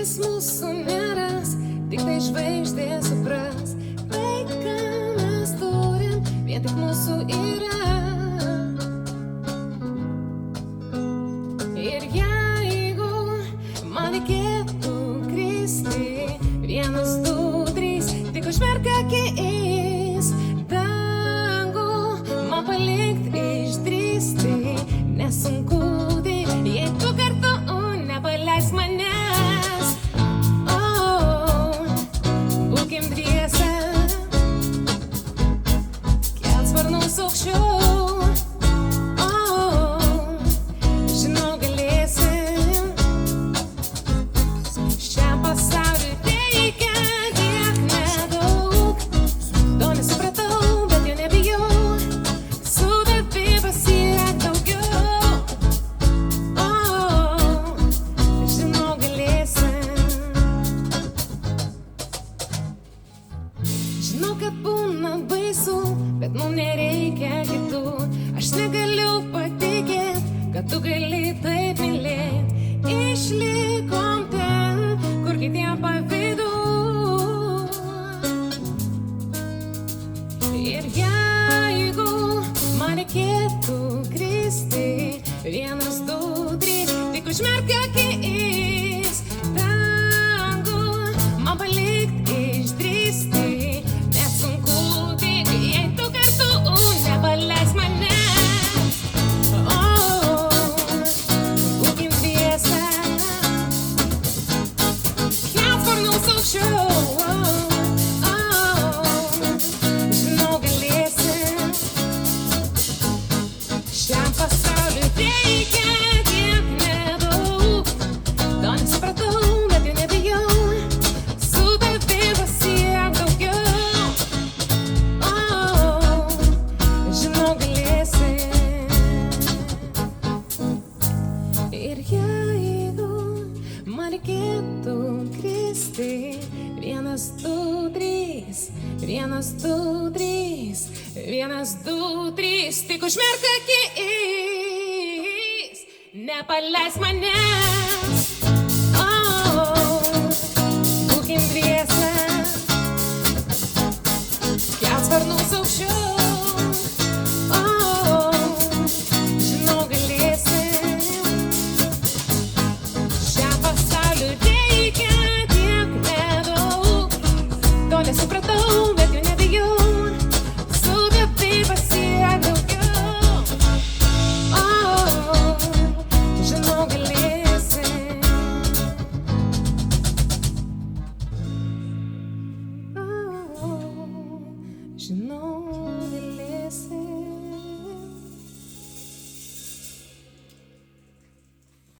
niekas mūsų neras, tik tai žvaigždės supras. Tai, ką mes turim, vien tik mūsų yra. Ir jeigu man reikėtų kristi, 1, 2, 3, tik užmerk akis, dangų man palikt išdrįsti, nesunku tai, jei tu kartu nepaleis manęs. Būkim dviese, kelt sparnus aukščiau. Žinau, galėsim, šiam pasauliui reikia tiek nedaug. To nesupratau, bet jau nebijau, su tavimi pasiekt daugiau. Žinau, galėsim. Žinau, kad būna baisu, bet mums nereikia kitų. Aš negaliu patikėt, kad tu gali taip mylėt. Išlikom ten, kur kitiem pavydu. Ir jeigu man reikėtų kristi, 1, 2, 3, tik užmerk akis, dangų man palikt išdrįsti, nesunku tik, jei tu kartu nepaleis manęs. Būkim dviese, kelt sparnus aukščiau. Žinau, galėsim, šiam pasauliui reikia tiek nedaug. To nesupratau, bet jau nebijau, su tavimi pasiekt daugiau. Žinau, galėsim. Ir jeigu man reikėtų kristi, 1, 2, 3, 1, 2, 3, 1, 2, 3, tik užmerk akis, nepaleis manęs. Būkim dviese, kelt sparnus aukščiau. Žinau, galėsim, šiam pasauliui reikia tiek nedaug. To nesupratau, bet jau nebijau, su tavimi pasiekt daugiau. Žinau, galėsim. Žinau,